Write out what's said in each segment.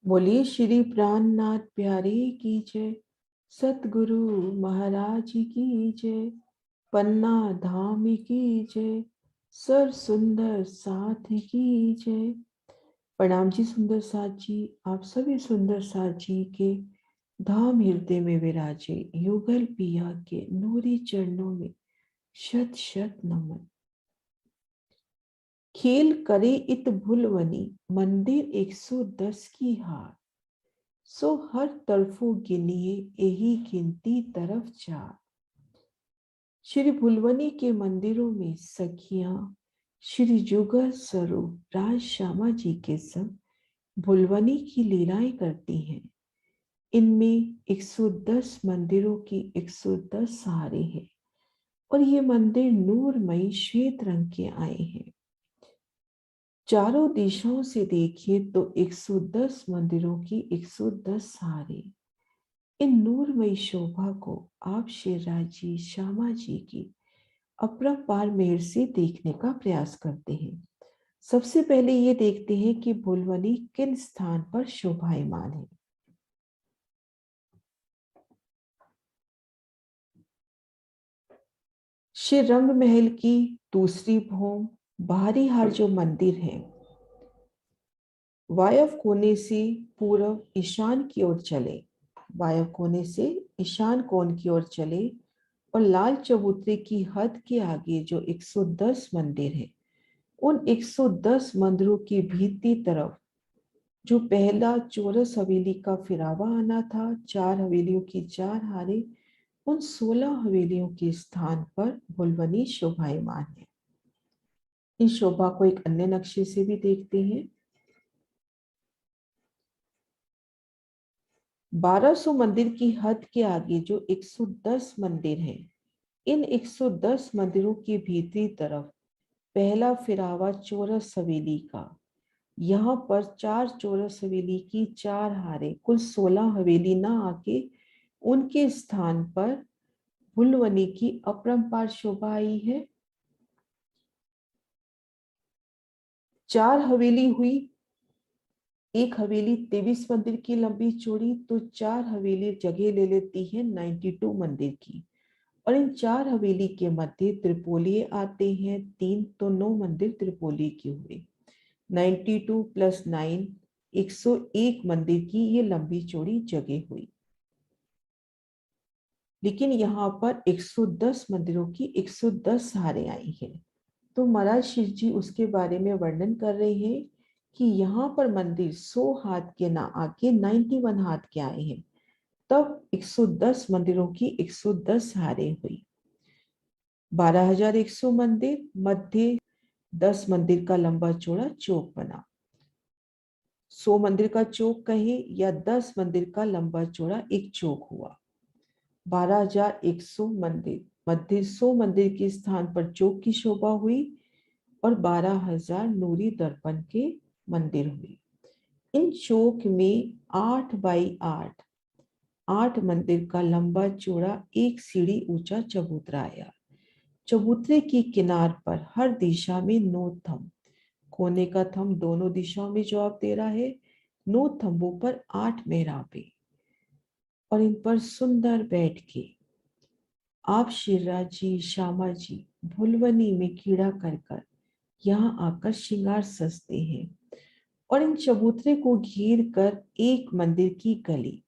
बोलिए श्री प्राणनाथ प्यारे की जय। सतगुरु महाराज की जय। पन्ना धाम की जय। सर सुंदर साथ की जय। प्रणाम जी सुंदर साथ जी। आप सभी सुंदर साथ जी के धाम हृदय में विराजे युगल पिया के नूरी चरणों में शत शत नमन। खेल करे इत भुलवनी मंदिर 110 की हार। सो हर तरफों गिनिए यही गिनती तरफ चार। श्री भुलवनी के मंदिरों में सखियां श्री जुगल स्वरूप राज श्यामा जी के संग भुलवनी की लीलाएं करती हैं। इनमें 110 मंदिरों की 110 सहारे हैं और ये मंदिर नूरमयी श्वेत रंग के आए हैं। चारों दिशाओं से देखिए तो 110 मंदिरों की 110 सहारे। इन नूरमयी शोभा को आप शेरराज जी श्यामा जी की अपरंपार मेहर से देखने का प्रयास करते हैं। सबसे पहले ये देखते हैं कि भुलवनी किन स्थान पर शोभायमान है। श्री रंग महल की दूसरी भूम बाहरी हार जो मंदिर है वायव्य कोने से पूर्व ईशान की ओर चले। वायव्य कोने से ईशान कोण की ओर चले और लाल चबूतरे की हद के आगे जो 110 मंदिर है उन 110 मंदिरों की भीतरी तरफ जो पहला चौरस हवेली का फिरावा आना था, 4 हवेलियों की 4 हारे, उन 16 हवेलियों के स्थान पर भुलवनी शोभायमान है। इस शोभा को एक अन्य नक्शे से भी देखते हैं। 1200 मंदिर की हद के आगे जो 110 मंदिर हैं, इन 110 मंदिरों की भीतरी तरफ पहला फिरावा चौरस हवेली का। यहाँ पर 4 चौरस हवेली की 4 हारे, कुल 16 हवेली ना आके उनके स्थान पर भुलवनी की अपरंपार शोभा आई है। 4 हवेली हुई, एक हवेली 23 मंदिर की लंबी चौड़ी, तो 4 हवेली जगह ले लेती है 92 मंदिर की। और इन 4 हवेली के मध्य त्रिपोलिये आते हैं 3, तो 9 मंदिर त्रिपोली के हुए। 92 + 9 101 मंदिर की ये लंबी चौड़ी जगह हुई। लेकिन यहाँ पर 110 मंदिरों की 110 हारे आई हैं। तो महाराज शिव जी उसके बारे में वर्णन कर रहे हैं कि यहाँ पर मंदिर 100 हाथ के ना आके 91 हाथ के आए हैं। तब 110 मंदिरों की 110 हारे हुई। 12,100 मंदिर, मध्य 10 मंदिर का लंबा चौड़ा चौक बना। 100 मंदिर का चौक कहे या 10 मंदिर का लंबा चौड़ा एक चौक हुआ। 12,100 मंदिर, मध्य 100 मंदिर के स्थान पर चौक की शोभा हुई और 12,000 नूरी दर्पण के मंदिर हुए। इन चौक में 8 बाई 8 मंदिर का लंबा चौड़ा एक सीढ़ी ऊंचा चबूतरा आया। चबूतरे की किनार पर हर दिशा में 9 थंब, कोने का थंब दोनों दिशाओं में जवाब दे रहा है। 9 थंबों पर 8 मेहराबे और इन पर सुंदर बैठ के आप शेरराज जी श्यामा जी भुलवनी में कीड़ा कर कर यहाँ आकर श्रृंगार सजते हैं। और इन चबूतरे को घेर कर एक मंदिर की गली,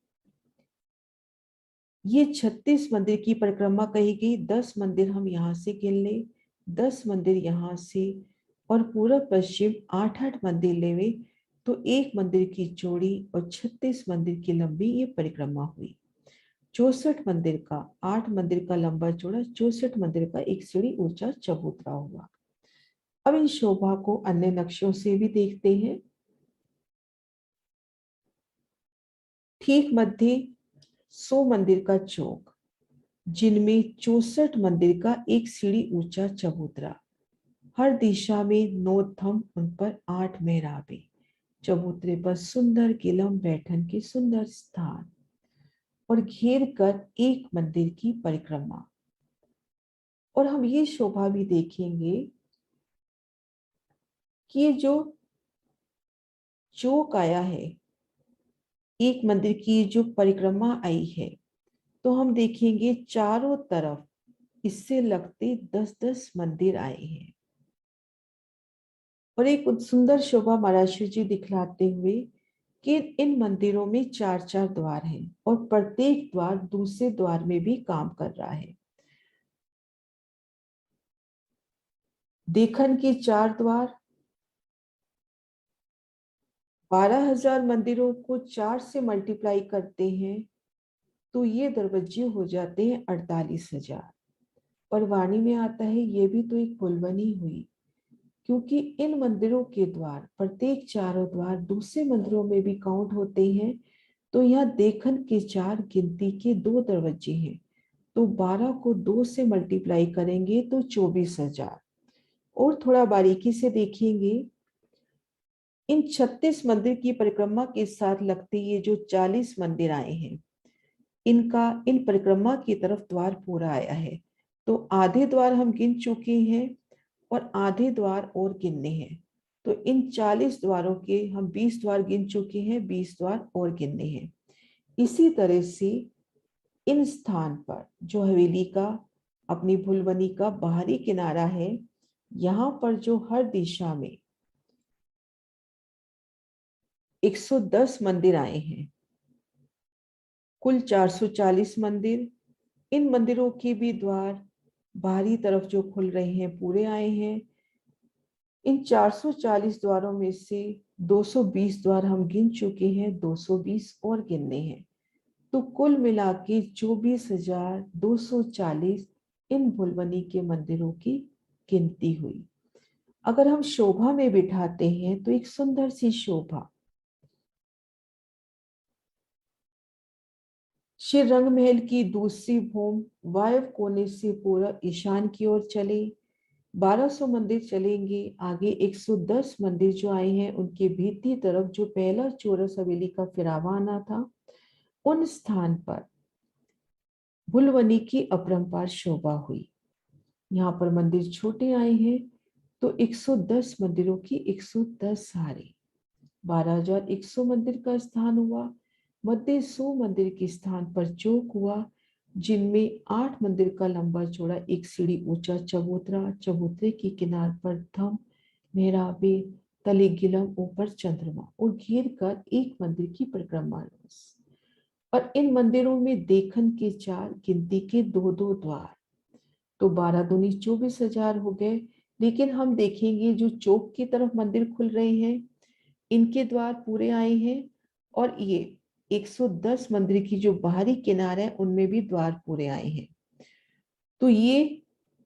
ये 36 मंदिर की परिक्रमा कही गई। 10 मंदिर हम यहाँ से गिन ले, 10 मंदिर यहाँ से और पूर्व पश्चिम 8-8 मंदिर लेवे तो एक मंदिर की चौड़ी और 36 मंदिर की लंबी ये परिक्रमा हुई। 64 मंदिर का, 8 मंदिर का लंबा चौड़ा, 64 मंदिर का एक सीढ़ी ऊंचा चबूतरा हुआ। अब इन शोभा को अन्य नक्शों से भी देखते हैं। ठीक मध्य 100 मंदिर का चौक, जिनमें 64 मंदिर का एक सीढ़ी ऊंचा चबूतरा, हर दिशा में 9 थंब, उन पर 8 मेहराबे, चबूतरे पर सुंदर गिलम बैठन के सुंदर स्थान और घेर कर एक मंदिर की परिक्रमा। और हम ये शोभा भी देखेंगे कि ये जो चौक आया है एक मंदिर की जो परिक्रमा आई है, तो हम देखेंगे चारों तरफ इससे लगते 10-10 मंदिर आए हैं। और एक सुंदर शोभा महाराज श्री जी दिखलाते हुए कि इन मंदिरों में 4-4 द्वार हैं और प्रत्येक द्वार दूसरे द्वार में भी काम कर रहा है। देखन के 4 द्वार, 12,000 मंदिरों को 4 से मल्टीप्लाई करते हैं तो ये दरवाजे हो जाते हैं 48,000। और वाणी में आता है ये भी तो एक पुलवनी हुई, क्योंकि इन मंदिरों के द्वार प्रत्येक चारों द्वार दूसरे मंदिरों में भी काउंट होते हैं। तो यहाँ देखन के 4 गिनती के 2 दरवाजे हैं, तो 12 को 2 से मल्टीप्लाई करेंगे तो 24,000। और थोड़ा बारीकी से देखेंगे, इन 36 मंदिर की परिक्रमा के साथ लगते ये जो 40 मंदिर आए हैं, इनका इन परिक्रमा की तरफ द्वार पूरा आया है। तो आधे द्वार हम गिन चुके हैं और आधे द्वार और गिनने हैं। तो इन 40 द्वारों के हम 20 द्वार गिन चुके हैं, 20 द्वार और गिनने हैं। इसी तरह से इन स्थान पर जो हवेली का अपनी भुलवनी का बाहरी किनारा है, यहाँ पर जो हर दिशा में 110 मंदिर आए हैं, कुल 440 मंदिर। इन मंदिरों के भी द्वार बाहरी तरफ जो खुल रहे हैं पूरे आए हैं। इन 440 द्वारों में से 220 द्वार हम गिन चुके हैं, 220 और गिनने हैं। तो कुल मिला के 24,240 इन भुलवनी के मंदिरों की गिनती हुई। अगर हम शोभा में बिठाते हैं तो एक सुंदर सी शोभा श्री रंग महल की दूसरी भूम वायव कोने से पूरा ईशान की ओर चले। 1200 मंदिर चलेंगे आगे। 110 मंदिर जो आए हैं उनके भीतरी तरफ जो पहला चौरस हवेली का फिरावा आना था, उन स्थान पर भुलवनी की अपरंपार शोभा हुई। यहाँ पर मंदिर छोटे आए हैं तो 110 मंदिरों की 110 हारे, 12,100 मंदिर का स्थान हुआ। मध्य 100 मंदिर के स्थान पर चौक हुआ, जिनमें 8 मंदिर का लंबा चौड़ा एक सीढ़ी ऊंचा चबूतरा, चबूतरे की किनार पर थम, मेहराबे, तले गिलम, ऊपर चंद्रमा और घेर कर एक मंदिर की परिक्रमा। और इन मंदिरों में देखन के 4 गिनती के 2-2 द्वार, तो 12 दूनी 24,000 हो गए। लेकिन हम देखेंगे जो चौक की तरफ मंदिर खुल रहे हैं, इनके द्वार पूरे आए हैं। और ये 110 मंदिर की जो बाहरी किनारे है उनमें भी द्वार पूरे आए हैं। तो ये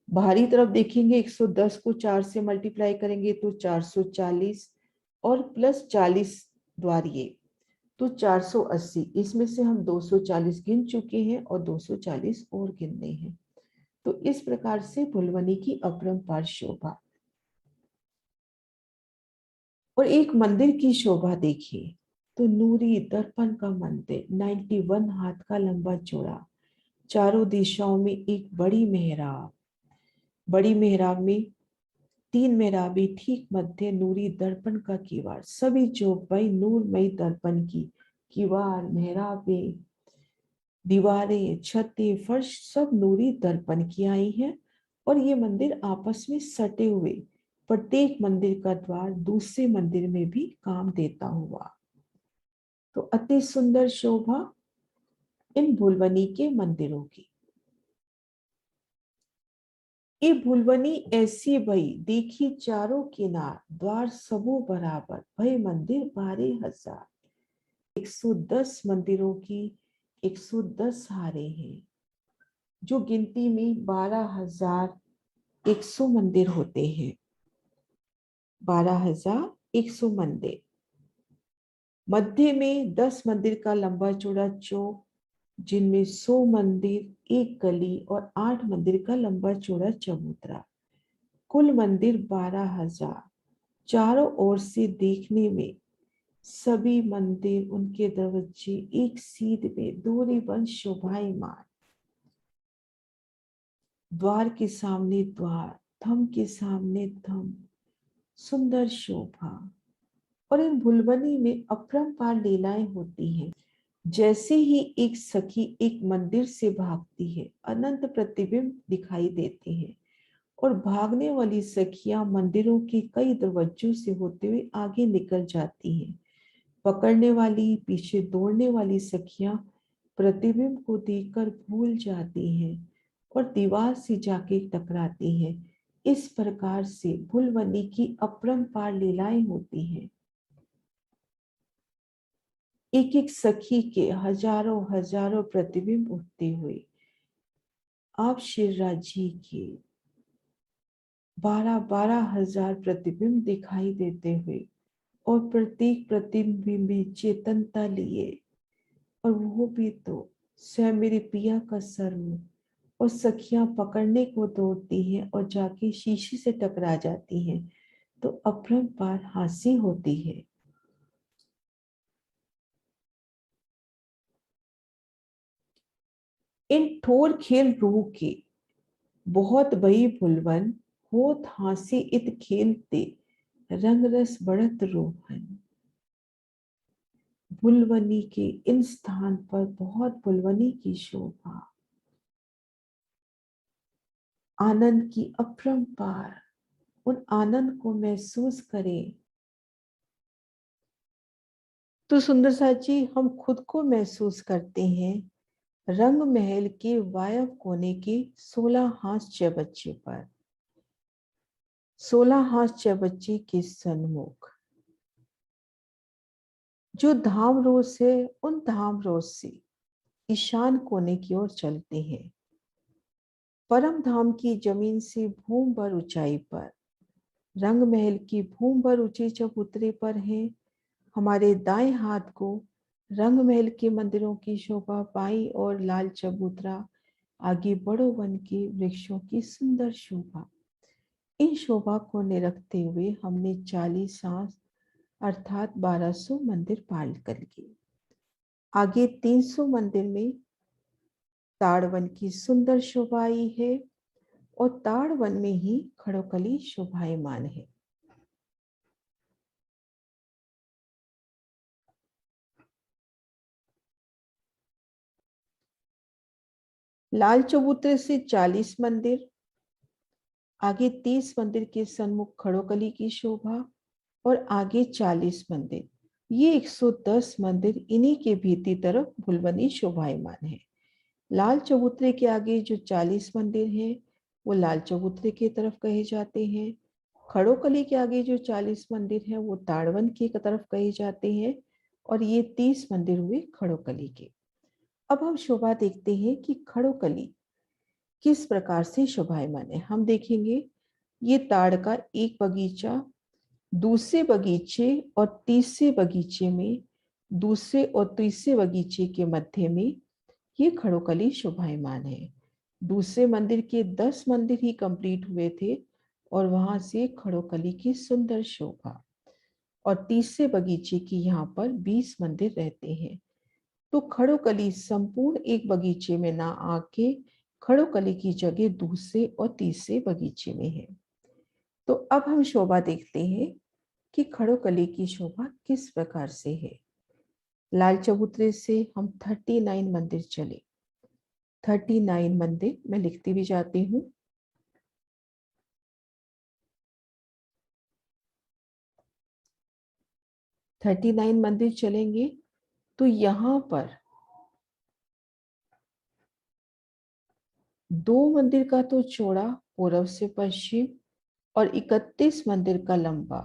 बाहरी तरफ देखेंगे, 110 को 4 से मल्टीप्लाई करेंगे तो 440 और प्लस 40 द्वार ये, तो 480। इसमें से हम 240 गिन चुके हैं और 240 और गिनने हैं। तो इस प्रकार से भुलवनी की अपरंपार शोभा। और एक मंदिर की शोभा देखिए, तो नूरी दर्पण का मंदिर 91 हाथ का लंबा चौड़ा, चारों दिशाओं में एक बड़ी मेहराब, बड़ी मेहराब में 3 मेहराबी, ठीक मध्य नूरी दर्पण का किवाड़, सभी चौपाई नूरमयी दर्पण की, किवाड़, मेहराबे, दीवारें, छतें, फर्श सब नूरी दर्पण की आई है। और ये मंदिर आपस में सटे हुए, प्रत्येक मंदिर का द्वार दूसरे मंदिर में भी काम देता हुआ। तो अति सुंदर शोभा इन भुलवनी के मंदिरों की। ये भुलवनी ऐसी भई देखी चारों किनार, द्वार सबो बराबर, भय मंदिर 12,000। 110 मंदिरों की 110 हारे हैं, जो गिनती में 12,100 मंदिर होते हैं। 12,100 मंदिर, मध्य में 10 मंदिर का लंबा चौड़ा चौक, जिनमें 100 मंदिर, एक गली और 8 मंदिर का लंबा चौड़ा चबूतरा। कुल मंदिर 12,000। चारों ओर से देखने में सभी मंदिर, उनके दरवाजे एक सीध में दोहरी बंद शोभायमान, द्वार के सामने द्वार, थम के सामने थम, सुंदर शोभा। और इन भुलवनी में अपरंपार लीलाएं होती हैं। जैसे ही एक सखी एक मंदिर से भागती है, अनंत प्रतिबिंब दिखाई देते हैं और भागने वाली सखियां मंदिरों के कई दरवाजों से होते हुए आगे निकल जाती हैं। पकड़ने वाली, पीछे दौड़ने वाली सखियां प्रतिबिंब को देखकर भूल जाती हैं और दीवार से जाके टकराती हैं। इस प्रकार से भुलवनी की अपरंपार लीलाएं होती हैं। एक एक सखी के हजारों हजारों प्रतिबिंब उठते हुए आप शिवराज जी के 12,000 प्रतिबिंब दिखाई देते हुए और प्रत्येक प्रतिबिंब में चेतनता लिए, और वो भी तो स्वयं मेरे पिया का स्वरूप। और सखियां पकड़ने को दौड़ती हैं और जाके शीशे से टकरा जाती हैं, तो अपरंपार हंसी होती है। इन ठोर खेल रूह के बहुत बही भुलवन होत हासी इत खेलते रंग रस बढ़त रोहन। भुलवनी के इन स्थान पर बहुत भुलवनी की शोभा, आनंद की अपरंपार, उन आनंद को महसूस करें। तो सुंदर साथ जी, हम खुद को महसूस करते हैं रंग महल के वायव कोने के 16 हाथ चबच्चे पर, 16 हाथ चबच्चे के सन्मुख जो धाम रोज से उन धाम रोज से ईशान कोने की ओर चलते हैं। परम धाम की जमीन से भूम भर ऊंचाई पर, रंग महल की भूम भर ऊंचे चबूतरे पर है। हमारे दाएं हाथ को रंग महल के मंदिरों की शोभा, बाईं और लाल चबूतरा, आगे बड़ो वन के वृक्षों की सुंदर शोभा। इन शोभा को निरखते हुए हमने 40 सांस अर्थात 1200 मंदिर पार कर लिए। आगे 300 मंदिर में ताड़वन की सुंदर शोभा आई है और ताड़वन में ही खड़ोकली शोभायमान है। लाल चबूतरे से 40 मंदिर, आगे 30 मंदिर के सन्मुख खड़ोकली की शोभा और आगे 40 मंदिर। ये 110 मंदिर, इन्हीं के भीतरी तरफ भुलवनी शोभायमान है। लाल चबूतरे के आगे जो 40 मंदिर हैं वो लाल चबूतरे की तरफ कहे जाते हैं। खड़ोकली के आगे जो 40 मंदिर हैं वो ताड़वन की तरफ कहे जाते हैं, और ये 30 मंदिर हुए खड़ोकली के। अब हम शोभा देखते हैं कि खड़ोकली किस प्रकार से शोभायमान है। हम देखेंगे ये ताड़ का एक बगीचा, दूसरे बगीचे और तीसरे बगीचे में, दूसरे और तीसरे बगीचे के मध्य में ये खड़ोकली शोभायमान है। दूसरे मंदिर के 10 मंदिर ही कंप्लीट हुए थे और वहां से खड़ोकली की सुंदर शोभा, और तीसरे बगीचे की यहाँ पर 20 मंदिर रहते हैं। तो खड़ोकली संपूर्ण एक बगीचे में ना आके खड़ोकली की जगह दूसरे और तीसरे बगीचे में है। तो अब हम शोभा देखते हैं कि खड़ोकली की शोभा किस प्रकार से है। लाल चबूतरे से हम 39 मंदिर चले। 39 मंदिर मैं लिखती भी जाती हूँ। 39 मंदिर चलेंगे तो यहाँ पर 2 मंदिर का तो चौड़ा पूर्व से पश्चिम और 31 मंदिर का लंबा,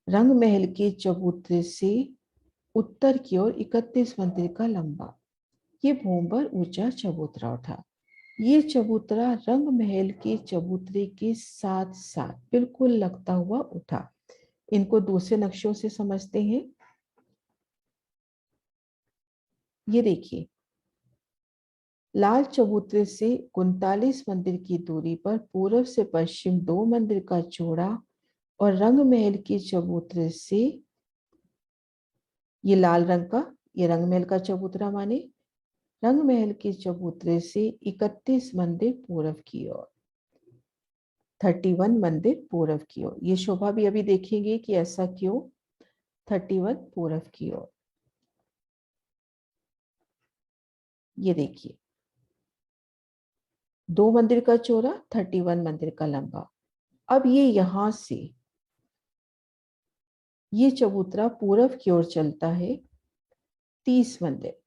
रंग महल के चबूतरे से उत्तर की ओर 31 मंदिर का लंबा, ये भूमभर ऊंचा चबूतरा उठा। ये चबूतरा रंग महल के चबूतरे के साथ साथ बिल्कुल लगता हुआ उठा। इनको दूसरे नक्शों से समझते हैं। ये देखिए, लाल चबूतरे से 39 मंदिर की दूरी पर पूर्व से पश्चिम 2 मंदिर का चौड़ा, और रंग महल के चबूतरे से ये लाल रंग का, ये रंग महल का चबूतरा माने, रंग महल के चबूतरे से 31 मंदिर पूर्व की ओर, 31 मंदिर पूर्व की ओर। ये शोभा भी अभी देखेंगे कि ऐसा क्यों। 31 पूर्व की ओर। ये देखिए, 2 मंदिर का चौड़ा, 31 मंदिर का लंबा। अब ये यहां से ये चबूतरा पूरब की ओर चलता है, 30 मंदिर।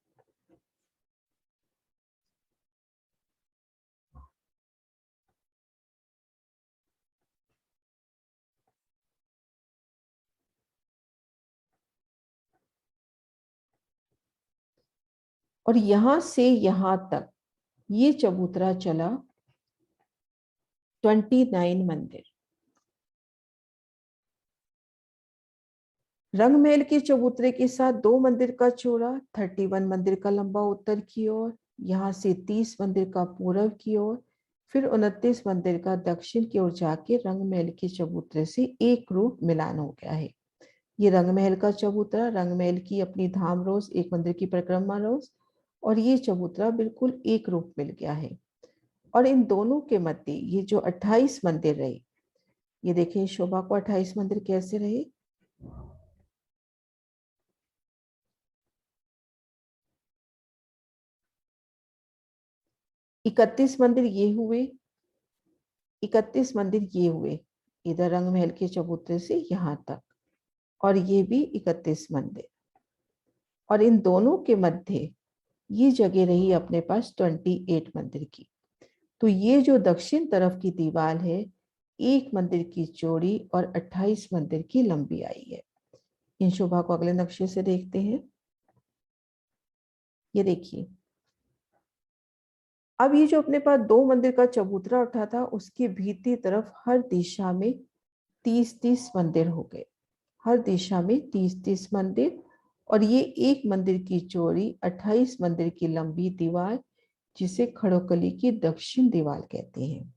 और यहां से यहां तक ये चबूतरा चला 29 मंदिर। रंग महल के चबूतरे के साथ 2 मंदिर का चौड़ा, 31 मंदिर का लंबा उत्तर की ओर, यहाँ से 30 मंदिर का पूरब की ओर, फिर 29 मंदिर का दक्षिण की ओर जाके रंग महल के चबूतरे से एक रूप मिलान हो गया है। ये रंग महल का चबूतरा, रंग महल की अपनी धाम रोज, एक मंदिर की परिक्रमा रोज, और ये चबूतरा बिल्कुल एक रूप मिल गया है। और इन दोनों के मध्य ये जो 28 मंदिर रहे, ये देखें शोभा को 28 मंदिर कैसे रहे। 31 मंदिर ये हुए, 31 मंदिर ये हुए, इधर रंग महल के चबूतरे से यहां तक, और ये भी 31 मंदिर। और इन दोनों के मध्य ये जगह रही अपने पास 28 मंदिर की। तो ये जो दक्षिण तरफ की दीवार है, 1 मंदिर की चौड़ी और 28 मंदिर की लंबी आई है। इन शोभा को अगले नक्शे से देखते हैं। ये देखिए, अब ये जो अपने पास 2 मंदिर का चबूतरा उठा था, उसकी भीतरी तरफ हर दिशा में 30-30 मंदिर हो गए, हर दिशा में 30-30 मंदिर। और ये 1 मंदिर की चौड़ी, 28 मंदिर की लंबी दीवार, जिसे खड़ोकली की दक्षिण दीवार कहते हैं।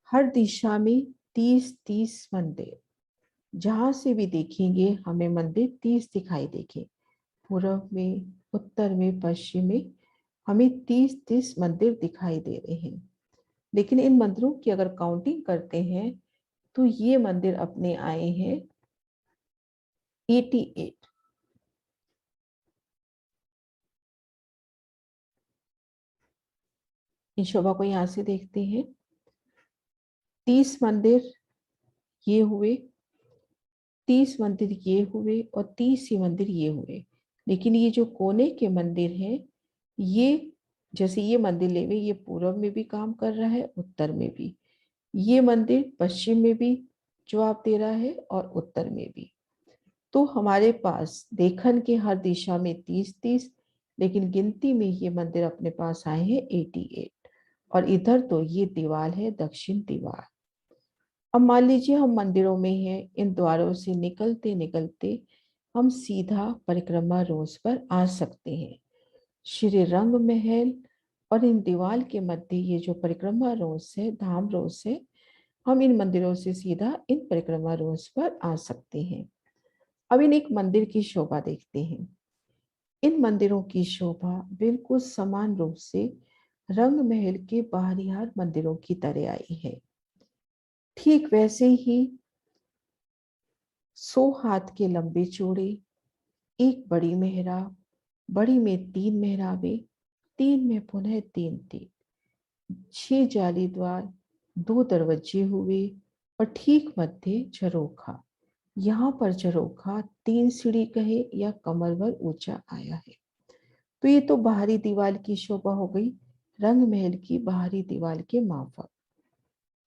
हर दिशा में 30-30 मंदिर, जहां से भी देखेंगे हमें मंदिर 30 दिखाई देंगे। पूर्व में, उत्तर में, पश्चिम में हमें 30-30 मंदिर दिखाई दे रहे हैं। लेकिन इन मंदिरों की अगर काउंटिंग करते हैं तो ये मंदिर अपने आए हैं 88। इन शोभा को यहां से देखते हैं, 30 मंदिर ये हुए, 30 मंदिर ये हुए, और 30 ही मंदिर ये हुए। लेकिन ये जो कोने के मंदिर हैं, ये जैसे ये मंदिर लेवे, ये पूर्व में भी काम कर रहा है, उत्तर में भी। ये मंदिर पश्चिम में भी जवाब दे रहा है, और उत्तर में भी। तो हमारे पास देखन के हर दिशा में 30-30, लेकिन गिनती में ये मंदिर अपने पास आए हैं 88। और इधर तो ये दीवार है दक्षिण दीवार। अब मान लीजिए हम मंदिरों में हैं, इन द्वारों से निकलते निकलते हम सीधा परिक्रमा रोज पर आ सकते हैं। श्री रंग महल और इन दीवार के मध्य ये जो परिक्रमा रोज है, धाम रोज है, हम इन मंदिरों से सीधा इन परिक्रमा रोज पर आ सकते हैं। अब इन एक मंदिर की शोभा देखते हैं। इन मंदिरों की शोभा बिल्कुल समान रूप से रंग महल के बाहरियार मंदिरों की तरह आई है। ठीक वैसे ही 100 हाथ के लंबे चौड़े, एक बड़ी मेहराब, बड़ी में 3 मेहराबें, 3 में पुनः 3-3, 6 जाली द्वार, 2 दरवाजे हुए, और ठीक मध्य झरोखा। यहाँ पर झरोखा 3 सीढ़ी कहे या कमर भर ऊंचा आया है। तो ये तो बाहरी दीवार की शोभा हो गई, रंग महल की बाहरी दीवार के माफक।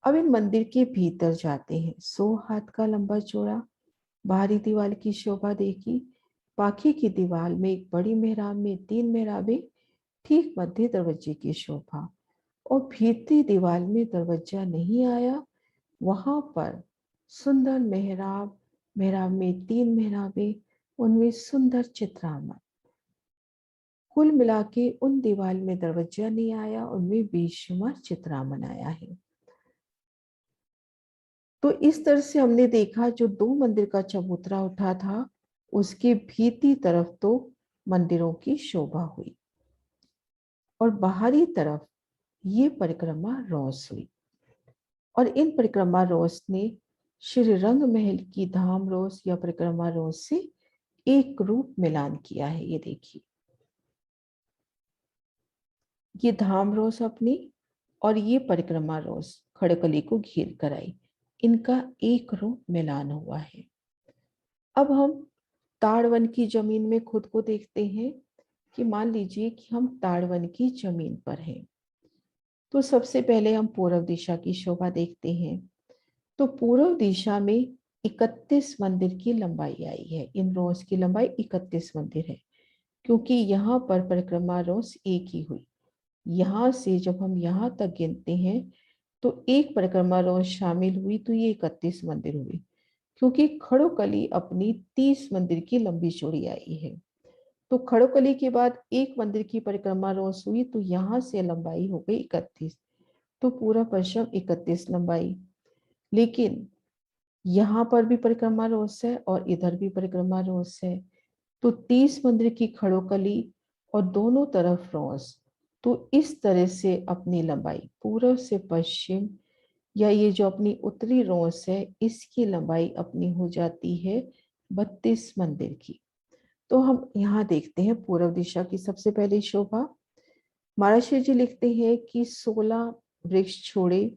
अब इन मंदिर के भीतर जाते हैं। 100 हाथ का लंबा चौड़ा बाहरी दीवार की शोभा देखी। पाखी की दीवार में एक बड़ी मेहराब में 3 मेहराबें, ठीक मध्य दरवाजे की शोभा। और भीतरी दीवार में दरवाजा नहीं आया, वहां पर सुंदर मेहराब, मेहराब में 3 मेहराबें, उनमें सुंदर चित्रामन। कुल मिला के उन दीवार में दरवाजा नहीं आया, उनमें बेशुमार चित्रामन आया है। तो इस तरह से हमने देखा, जो 2 मंदिर का चबूतरा उठा था, उसके भीतरी तरफ तो मंदिरों की शोभा हुई, और बाहरी तरफ ये परिक्रमा रोस हुई। और इन परिक्रमा रोस ने श्री रंग महल की धाम रोस या परिक्रमा रोस से एक रूप मिलान किया है। ये देखिए, ये धाम रोस अपनी और ये परिक्रमा रोस खड़कली को घेर कर आई, इनका एक रो मिलान हुआ है। अब हम ताड़वन की जमीन में खुद को देखते हैं कि मान लीजिए कि हम ताड़वन की जमीन पर हैं। तो सबसे पहले हम पूर्व दिशा की शोभा देखते हैं। तो पूर्व दिशा में 31 मंदिर की लंबाई आई है। इन रोस की लंबाई 31 मंदिर है, क्योंकि यहाँ पर परिक्रमा रोस एक ही हुई। यहाँ से जब हम यहाँ तक गिनते हैं तो एक परिक्रमा रोस शामिल हुई, तो ये 31 मंदिर हुए, क्योंकि खड़ोकली अपनी 30 मंदिर की लंबी चौड़ी आई है। तो खड़ोकली के बाद एक मंदिर की परिक्रमा रोस हुई, तो यहाँ से लंबाई हो गई 31। तो पूरा पश्चिम 31 लंबाई। लेकिन यहाँ पर भी परिक्रमा रोस है और इधर भी परिक्रमा रोस है, तो 30 मंदिर की खड़ोकली और दोनों तरफ रोस, तो इस तरह से अपनी लंबाई पूर्व से पश्चिम, या ये जो अपनी उत्तरी रोस है, इसकी लंबाई अपनी हो जाती है 32 मंदिर की। तो हम यहाँ देखते हैं पूर्व दिशा की सबसे पहली शोभा। महाराज जी लिखते हैं कि 16 वृक्ष छोड़े,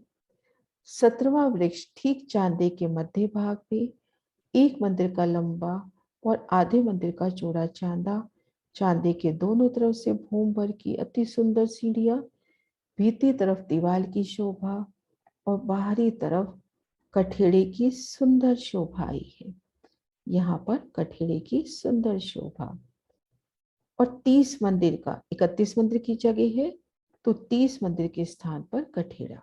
17वां वृक्ष ठीक चांदे के मध्य भाग में, एक मंदिर का लंबा और आधे मंदिर का चौड़ा चांदा, चांदे के दोनों तरफ से भूम भर की अति सुंदर सीढ़ियां, भीतरी तरफ दीवार की शोभा और बाहरी तरफ कठेड़े की सुंदर शोभा आई है। यहाँ पर कठेड़े की सुंदर शोभा। और 30 मंदिर का 31 मंदिर की जगह है, तो 30 मंदिर के स्थान पर कठेड़ा।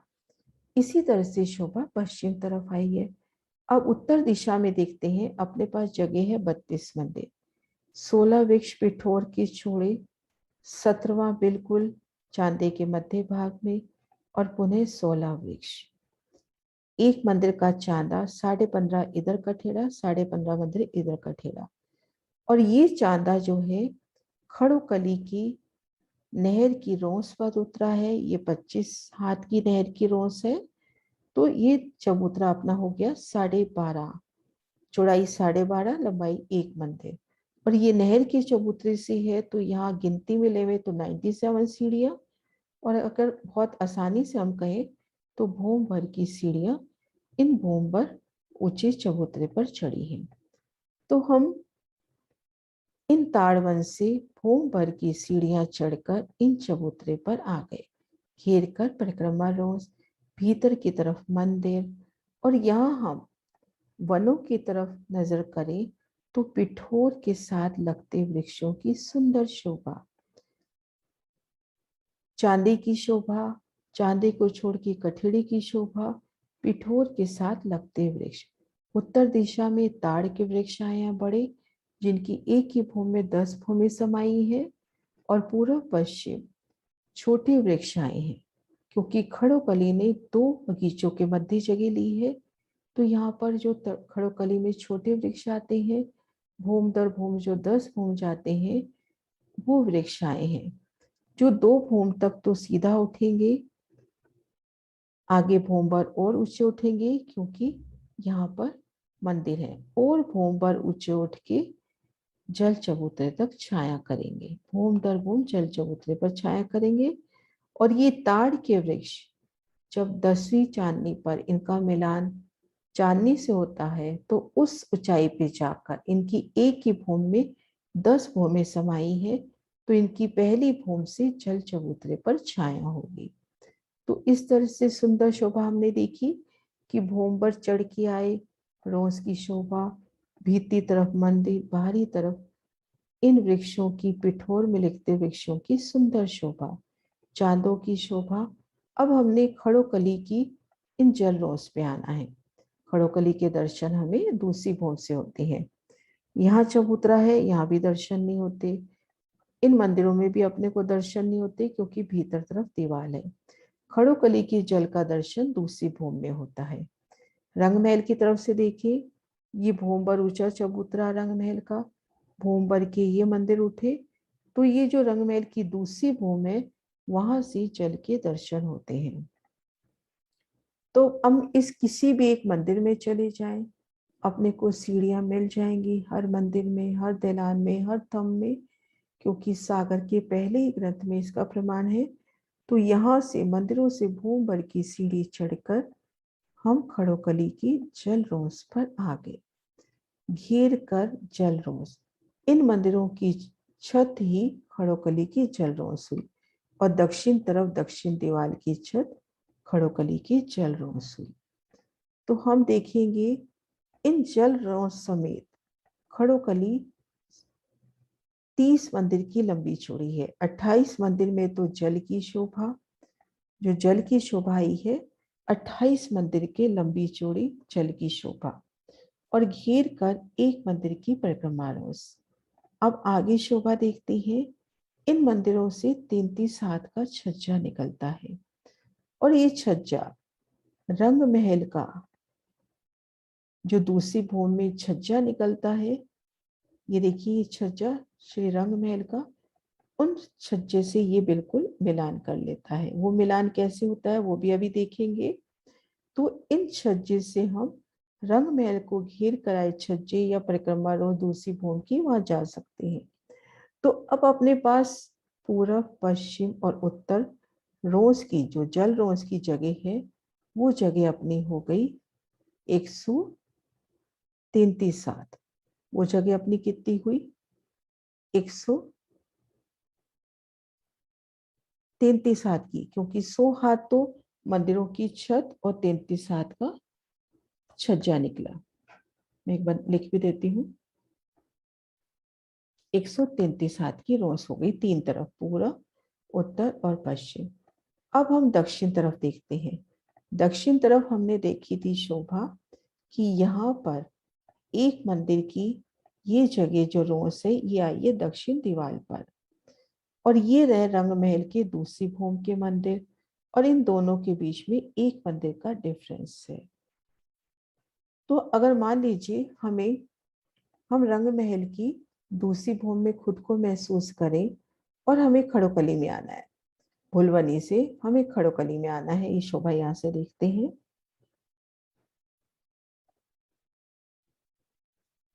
इसी तरह से शोभा पश्चिम तरफ आई है। अब उत्तर दिशा में देखते हैं, अपने पास जगह है 32 मंदिर, 16 वृक्ष पिठोर के छोड़े, 17वां बिल्कुल चांदे के मध्य भाग में, और पुनः 16 वृक्ष, एक मंदिर का चांदा, 15.5 इधर कठेड़ा, 15.5 मंदिर इधर कठेड़ा। और ये चांदा जो है खड़ोकली की नहर की रोस पर उतरा है। ये 25 हाथ की नहर की रोस है, तो ये चबूतरा अपना हो गया 12.5, चौड़ाई 12.5, लंबाई 1 मंदिर। और ये नहर के चबूतरे से है, तो यहाँ गिनती में लेवे तो 97 सीढ़ियां, और अगर बहुत आसानी से हम कहें तो भूम भर की सीढ़ियां इन भूम भर ऊंचे चबूतरे पर चढ़ी हैं। तो हम इन ताड़वन से भूम भर की सीढ़ियां चढ़कर इन चबूतरे पर आ गए। घेर कर परिक्रमा रोज, भीतर की तरफ मंदिर, और यहाँ हम वनों की तरफ नजर करें तो पिठोर के साथ लगते वृक्षों की सुंदर शोभा, चांदी की शोभा, चांदी को छोड़ के कठेड़े की शोभा, पिठोर के साथ लगते वृक्ष। उत्तर दिशा में ताड़ के वृक्ष आए हैं बड़े, जिनकी एक ही भूमि में 10 भूमि समाई है, और पूर्व पश्चिम छोटे वृक्ष आए हैं, क्योंकि खड़ोकली ने 2 बगीचों के मध्य जगह ली है। तो यहाँ पर जो खड़ोकली में छोटे वृक्ष आते हैं, भूम दर भूम जो 10 भूम जाते हैं, वो वृक्ष आए हैं। जो 2 भूम तक तो सीधा उठेंगे, आगे भूम पर और ऊंचे उठेंगे, क्योंकि यहाँ पर मंदिर है, और भूम पर ऊंचे उठ के जल चबूतरे तक छाया करेंगे। भूम दर भूम जल चबूतरे पर छाया करेंगे। और ये ताड़ के वृक्ष जब 10वीं चांदनी पर इनका मिलान चांदनी से होता है, तो उस ऊंचाई पे जाकर इनकी एक ही भूमि में 10 भूमि समाई है, तो इनकी पहली भूमि से जल चबूतरे पर छाया होगी। तो इस तरह से सुंदर शोभा हमने देखी कि भूमि पर चढ़ के आए, रोज की शोभा, भीतरी तरफ मंदिर, बाहरी तरफ इन वृक्षों की, पिठोर में लिखते वृक्षों की सुंदर शोभा, चांदों की शोभा। अब हमने खड़ोकली की इन जल रोस पे आना है। खड़ोकली के दर्शन हमें दूसरी भूमि से होते हैं। यहाँ चबूतरा है, यहाँ भी दर्शन नहीं होते। इन मंदिरों में भी अपने को दर्शन नहीं होते, क्योंकि भीतर तरफ दीवार है। खड़ोकली की जल का दर्शन दूसरी भूमि में होता है। रंगमहल की तरफ से देखिए, ये भूमबर ऊंचा चबूतरा रंगमहल का, भूमबर के ये मंदिर उठे, तो ये जो रंगमहल की दूसरी भूमि है, वहां से जल के दर्शन होते हैं। तो हम इस किसी भी एक मंदिर में चले जाएं, अपने को सीढ़ियां मिल जाएंगी हर मंदिर में, हर दलान में, हर थंब में, क्योंकि सागर के पहले ही ग्रंथ में इसका प्रमाण है। तो यहाँ से मंदिरों से भूमभर की सीढ़ी चढ़कर हम खड़ोकली की जल रोस पर आ गए। घेर कर जल रोस, इन मंदिरों की छत ही खड़ोकली की जल रोस हुई और दक्षिण तरफ दक्षिण दीवार की छत खड़ोकली की जल रोस हुई। तो हम देखेंगे इन जल रोस समेत खड़ोकली 30 मंदिर की लंबी चौड़ी है। 28 मंदिर में तो जल की शोभा, जो जल की शोभा आई है, 28 मंदिर के लंबी चौड़ी जल की शोभा और घेर कर एक मंदिर की परिक्रमा रोस। अब आगे शोभा देखते हैं। इन मंदिरों से 33 हाथ का छज्जा निकलता है और ये छज्जा रंग महल का, जो दूसरी भूमि में छज्जा निकलता है, ये देखिए छज्जा श्री रंग महल का, उन छज्जे से ये बिल्कुल मिलान कर लेता है। वो मिलान कैसे होता है वो भी अभी देखेंगे। तो इन छज्जे से हम रंग महल को घेर कर आए छज्जे या परिक्रमा रोज दूसरी भूमि की वहां जा सकते हैं। तो अब अपने पास पूरब, पश्चिम और उत्तर रोज की, जो जल रोज की जगह है, वो जगह अपनी हो गई 133 हाथ। वो जगह अपनी कितनी हुई? 133 हाथ की, क्योंकि 100 हाथ तो मंदिरों की छत और 33 हाथ का छज्जा निकला। मैं एक बार लिख भी देती हूँ। 133 हाथ की रोस हो गई, तीन तरफ, पूर्व, उत्तर और पश्चिम। अब हम दक्षिण तरफ देखते हैं। दक्षिण तरफ हमने देखी थी शोभा कि यहाँ पर एक मंदिर की ये जगह जो रोस है, ये आई है दक्षिण दीवार पर और ये रहे रंग महल के दूसरी भूमि के मंदिर और इन दोनों के बीच में एक मंदिर का डिफरेंस है। तो अगर मान लीजिए हम रंग महल की दूसरी भूमि में खुद को महसूस करें और हमें खड़ोकली में आना है, भुलवनी से हमें खड़ोकली में आना है। ये शोभा यहाँ से देखते हैं।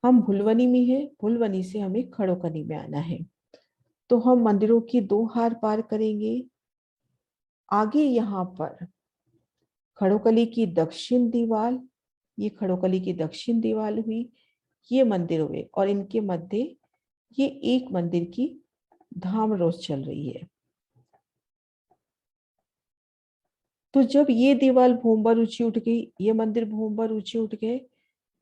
हम भुलवनी में है, भुलवनी से हमें खड़ोकली में आना है। तो हम मंदिरों की दो हार पार करेंगे। आगे यहाँ पर खड़ोकली की दक्षिण दीवार, ये खड़ोकली की दक्षिण दीवार हुई, ये मंदिर हुए और इनके मध्य ये एक मंदिर की धाम रोज चल रही है। तो जब ये दीवार भूमभर ऊंची उठ गई, ये मंदिर भूमभर ऊंचे उठ गए,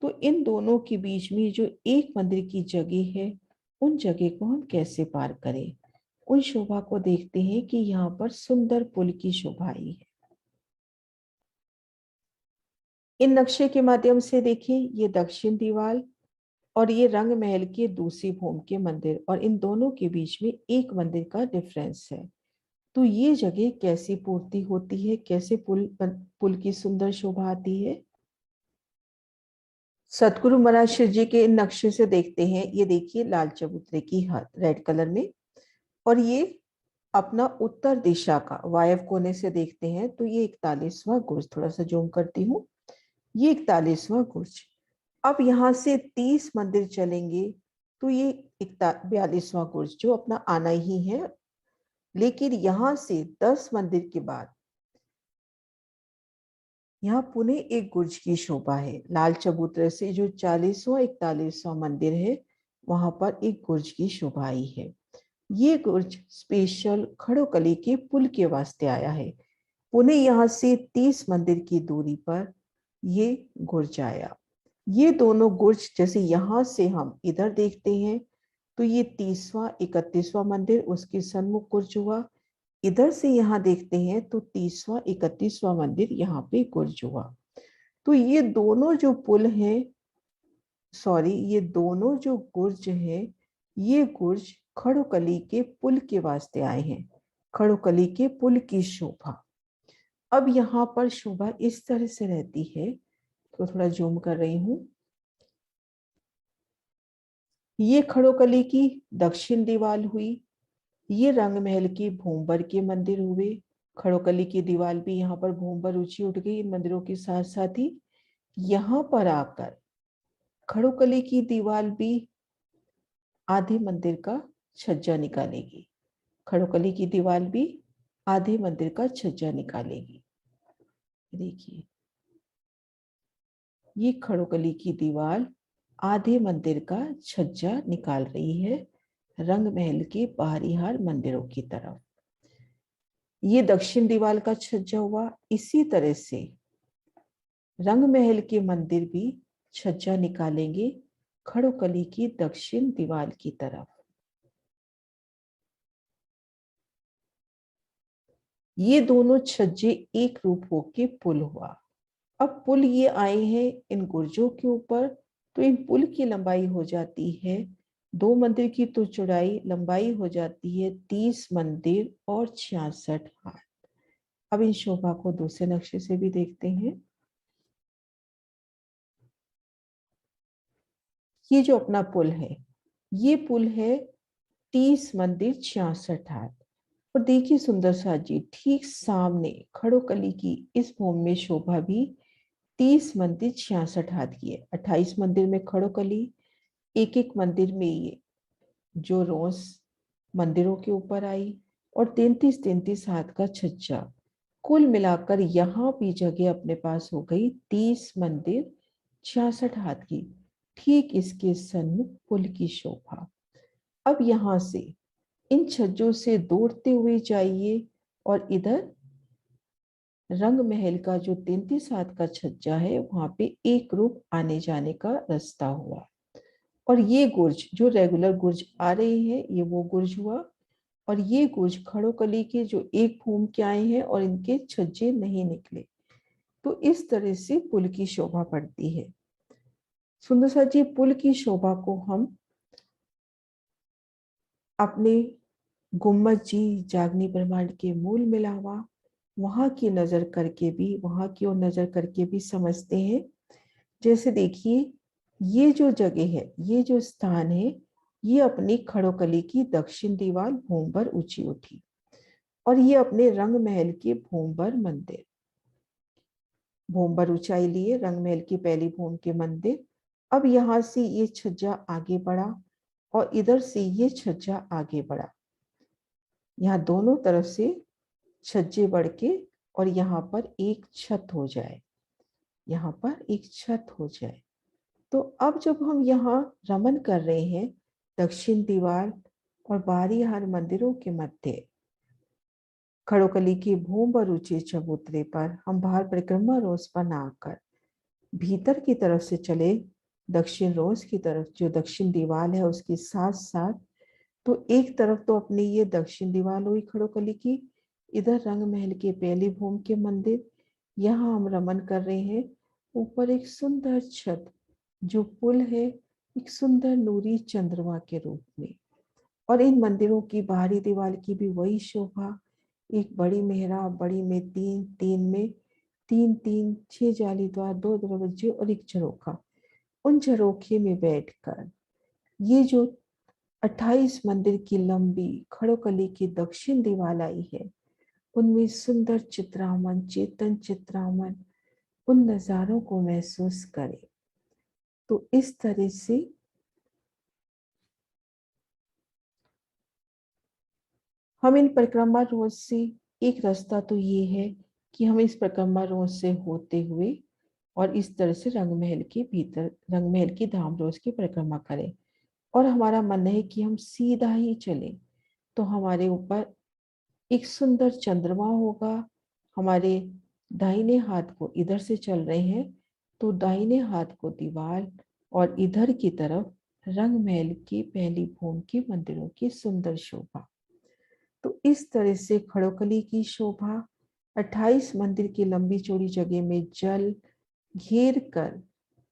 तो इन दोनों के बीच में जो एक मंदिर की जगह है, उन जगह को हम कैसे पार करें? उन शोभा को देखते हैं कि यहाँ पर सुंदर पुल की शोभा आई है। इन नक्शे के माध्यम से देखें, ये दक्षिण दीवार और ये रंग महल के दूसरी भूमि के मंदिर और इन दोनों के बीच में एक मंदिर का डिफरेंस है। तो ये जगह कैसी पूर्ति होती है, कैसे पुल की सुंदर शोभा आती है? सतगुरु महाराज शिव जी के इन नक्शे से देखते हैं। ये देखिए लाल चबूतरे की हाथ रेड कलर में, और ये अपना उत्तर दिशा का वायव्य कोने से देखते हैं तो ये 41वां गुर्ज, थोड़ा सा जूम करती हूँ, ये 41वां गुर्ज। अब यहाँ से 30 मंदिर चलेंगे तो ये 42वां गुर्ज जो अपना आना ही है। लेकिन यहाँ से 10 मंदिर के बाद यहाँ पुनः एक गुर्ज की शोभा है। लाल चबूतरे से जो 40वां 41वां मंदिर है, वहां पर एक गुर्ज की शोभा आई है। ये गुर्ज स्पेशल खड़ोकली के पुल के वास्ते आया है। पुणे यहाँ से 30 मंदिर की दूरी पर ये गुर्ज आया। ये दोनों गुर्ज, जैसे यहाँ से हम इधर देखते हैं तो ये 30वां 31वां मंदिर उसके सन्मुख गुर्ज हुआ। इधर से यहाँ देखते हैं तो 30वां 31वां मंदिर यहाँ पे गुर्ज हुआ। तो ये दोनों जो पुल हैं, ये दोनों जो गुर्ज हैं, ये गुर्ज खड़ोकली के पुल के वास्ते आए हैं, खड़ोकली के पुल की शोभा। अब यहाँ पर शोभा इस तरह से रहती है, तो थोड़ा जूम कर रही हूं। ये खड़ोकली की दक्षिण दीवार हुई, ये रंग महल की भूमभर के मंदिर हुए। खड़ोकली की दीवार भी यहाँ पर भूमभर ऊंची उठ गई इन मंदिरों के साथ साथ ही। यहाँ पर आकर खड़ोकली की दीवार भी आधे मंदिर का छज्जा निकालेगी। खड़ोकली की दीवार भी आधे मंदिर का छज्जा निकालेगी। देखिए, ये खड़ोकली की दीवार आधे मंदिर का छज्जा निकाल रही है रंग महल के बाहरी हार मंदिरों की तरफ। ये दक्षिण दीवार का छज्जा हुआ। इसी तरह से रंग महल के मंदिर भी छज्जा निकालेंगे खड़ोकली की दक्षिण दीवार की तरफ। ये दोनों छज्जे एक रूप होके पुल हुआ। अब पुल ये आए हैं इन गुर्जों के ऊपर, तो इन पुल की लंबाई हो जाती है 2 मंदिर की, तो चौड़ाई लंबाई हो जाती है 30 मंदिर और 66 हाथ। अब इन शोभा को दूसरे नक्शे से भी देखते हैं। ये जो अपना पुल है, ये पुल है 30 मंदिर 66 हाथ। और देखिए सुंदर सा जी, ठीक सामने खड़ोकली की इस भूमि में शोभा भी 30 मंदिर 66 हाथ की है। 28 मंदिर में खड़ोकली, एक एक मंदिर में ये जो रोज मंदिरों के ऊपर आई, और 33-33 हाथ का छज्जा। कुल मिलाकर यहाँ भी जगह अपने पास हो गई 30 मंदिर 66 हाथ की। ठीक इसके सन्मुख पुल की शोभा। अब यहाँ से इन छज्जों से दौड़ते हुए जाइए और इधर रंग महल का जो 33 हाथ का छज्जा है वहां पे एक रूप आने जाने का रास्ता हुआ। और ये गुर्ज जो रेगुलर गुर्ज आ रहे हैं, ये वो गुर्ज हुआ। और ये गुर्ज खड़ोकली के जो एक घूम के आए हैं और इनके छज्जे नहीं निकले। तो इस तरह से पुल की शोभा बढ़ती है। सुंदर सा जी, पुल की शोभा को हम अपने गुम्मद जी जागनी ब्रह्मांड के मूल मिलावा वहां की नजर करके भी, वहां की ओर नजर करके भी समझते हैं। जैसे देखिए, ये जो जगह है, ये जो स्थान है, ये अपनी खड़ोकली की दक्षिण दीवार भूमभर ऊंची उठी। और ये अपने रंग महल के भूमभर मंदिर, भूमभर ऊंचाई लिए रंग महल की पहली भूम के मंदिर। अब यहां से ये छज्जा आगे बढ़ा और इधर से ये छज्जा आगे बढ़ा। यहाँ दोनों तरफ से छज्जे बढ़ के और यहाँ पर एक छत हो जाए, यहाँ पर एक छत हो जाए। तो अब जब हम यहाँ रमन कर रहे हैं दक्षिण दीवार और बाहरी हार मंदिरों के मध्य खड़ोकली की भूम पर ऊंचे चबूतरे पर हम बाहर परिक्रमा रोज पर ना आकर भीतर की तरफ से चले, दक्षिण रोज की तरफ जो दक्षिण दीवार है उसके साथ साथ, तो एक तरफ तो अपनी ये दक्षिण दीवार हुई खड़ोकली की, इधर रंग महल के पहली भूम के मंदिर, यहाँ हम रमन कर रहे हैं। ऊपर एक सुंदर छत जो पुल है, एक सुंदर नूरी चंद्रमा के रूप में। और इन मंदिरों की बाहरी दीवार की भी वही शोभा, एक बड़ी मेहराब, बड़ी में तीन, तीन में तीन, तीन 6 जाली द्वार, 2 दरवाजे और एक झरोखा। उन झरोखे में बैठकर ये जो 28 मंदिर की लंबी खड़ोकली की दक्षिण दीवार आई है, उनमें सुंदर चित्रामन, चेतन चित्रामन, उन नजारों को महसूस करें। तो इस तरह से हम इन परिक्रमा रोज से, एक रास्ता तो ये है कि हम इस परिक्रमा रोज से होते हुए और इस तरह से रंग महल के भीतर, रंग महल की धाम रोज की परिक्रमा करें। और हमारा मन है कि हम सीधा ही चलें, तो हमारे ऊपर एक सुंदर चंद्रमा होगा। हमारे दाहिने हाथ को इधर से चल रहे हैं तो दाहिने हाथ को दीवार और इधर की तरफ रंग महल की पहली भूम के मंदिरों की सुंदर शोभा। तो इस तरह से खड़ोकली की शोभा 28 मंदिर की लंबी चौड़ी जगह में जल घेर कर,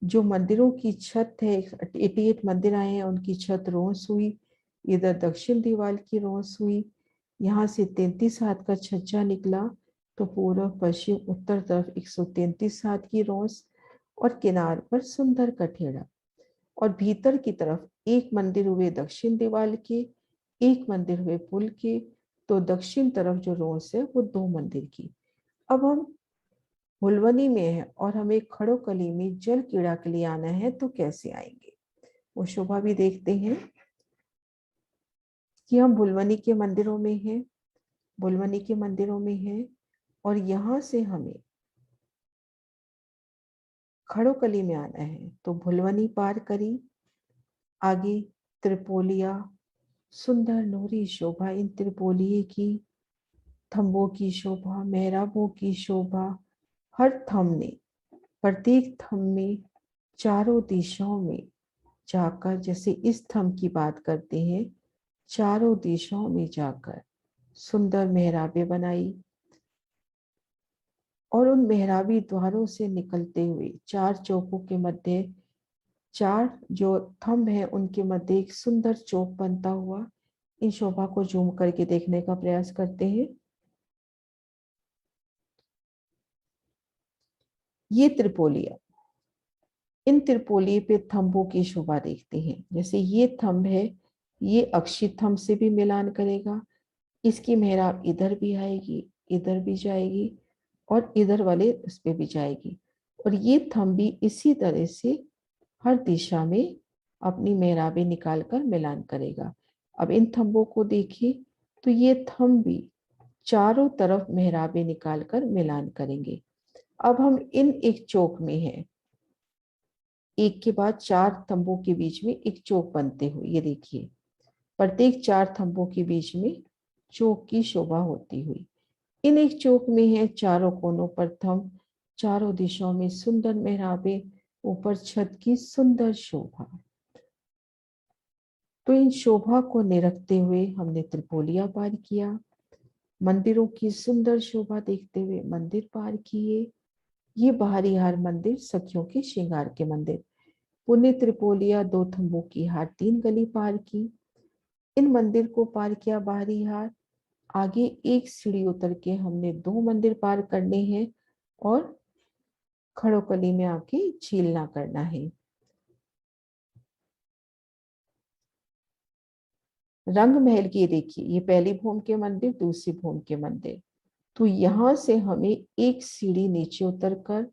जो मंदिरों की छत है, 88 मंदिर आए हैं, उनकी छत रोंस हुई, इधर दक्षिण दीवार की रोंस हुई, यहाँ से 33 हाथ का छज्जा निकला, तो पूर्व पश्चिम उत्तर तरफ 133 हाथ की रोंस और किनार पर सुंदर कठेड़ा। और भीतर की तरफ एक मंदिर हुए दक्षिण दीवार के, एक मंदिर हुए पुल के, तो दक्षिण तरफ जो रोंस है वो 2 मंदिर की। अब हम हुलवनी में है और हमें खड़ोकली में जल क्रीड़ा के लिए आना है, तो कैसे आएंगे वो शोभा भी देखते हैं। कि हम भुलवनी के मंदिरों में हैं, भुलवनी के मंदिरों में है। और यहाँ से हमें खड़ोकली में आना है। तो भुलवनी पार करी, आगे त्रिपोलिया, सुंदर नूरी शोभा इन त्रिपोलिये की, थंबों की शोभा, मेहराबों की शोभा। हर थंब ने, प्रत्येक थंब में चारों दिशाओं में जाकर, जैसे इस थंब की बात करते हैं, चारों दिशाओं में जाकर सुंदर मेहराबें बनाई। और उन मेहराबी द्वारों से निकलते हुए चार चौकों के मध्य, चार जो थंब है उनके मध्य एक सुंदर चौक बनता हुआ। इन शोभा को जूम करके देखने का प्रयास करते हैं। ये त्रिपोलिया, इन त्रिपोली पे थंबों की शोभा देखते हैं। जैसे ये थंब है, ये अक्षित थंब से भी मिलान करेगा। इसकी मेहराब इधर भी आएगी, इधर भी जाएगी और इधर वाले उस पे भी जाएगी। और ये थंब भी इसी तरह से हर दिशा में अपनी मेहराबें निकालकर मिलान करेगा। अब इन थंबों को देखिए, तो ये थंब भी चारों तरफ मेहराबें निकालकर मिलान करेंगे। अब हम इन एक चौक में हैं, एक के बाद चार थंबों के बीच में एक चौक बनते हुए, ये देखिए प्रत्येक चार थंबों के बीच में चौक की शोभा होती हुई। इन एक चौक में है चारों कोनों पर थंब, चारों दिशाओं में सुंदर मेहराबें, ऊपर छत की सुंदर शोभा। तो इन शोभा को निरखते हुए हमने त्रिपोलिया पार किया, मंदिरों की सुंदर शोभा देखते हुए मंदिर पार किए। ये बाहरी हार मंदिर, सखियों के श्रृंगार के मंदिर। पुण्य त्रिपोलिया, दो थंबों की हार, तीन गली पार की। इन मंदिर को पार किया बाहरी हार। आगे एक सीढ़ी उतर के हमने दो मंदिर पार करने हैं और खड़ोकली में आके झील ना करना है। रंग महल की देखिए, ये पहली भूम के मंदिर, दूसरी भूम के मंदिर। तो यहां से हमें एक सीढ़ी नीचे उतरकर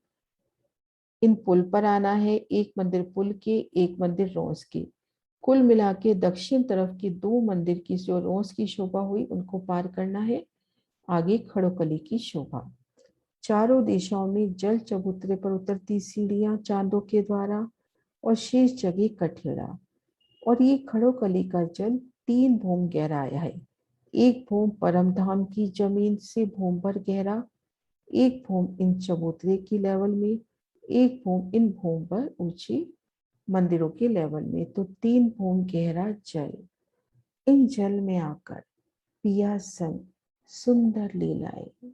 इन पुल पर आना है। एक मंदिर पुल के, एक मंदिर रोज के। कुल मिला के दक्षिण तरफ की दो मंदिर की जो रोज की शोभा हुई उनको पार करना है। आगे खड़ोकली की शोभा। चारों दिशाओं में जल चबूतरे पर उतरती सीढ़ियां चांदों के द्वारा और शेष जगह कठेड़ा। और ये खड़ोकली का जल 3 भूम गहरा आया है। एक भूम परमधाम की जमीन से भूम भर गहरा, एक भूम इन चबूतरे की लेवल में, एक भूम इन भूम पर ऊंची मंदिरों के लेवल में। तो 3 भूम गहरा जल। इन जल में आकर पिया संग सुंदर लीलाएं,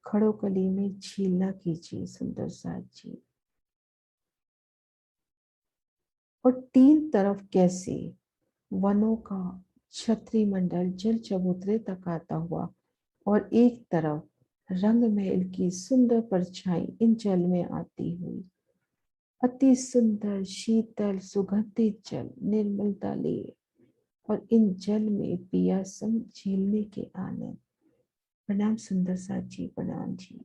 खड़ोकली में झीलना कीजिए सुंदर सा झील। और तीन तरफ कैसे वनों का छत्री मंडल जल चबूतरे तक आता हुआ, और एक तरफ रंग महल की सुंदर परछाई इन जल में आती हुई। अति सुंदर शीतल सुगंधित जल निर्मलता ले, और इन जल में पिया संग झीलने के आनंद। प्रणाम सुंदर सा जी, प्रणाम जी।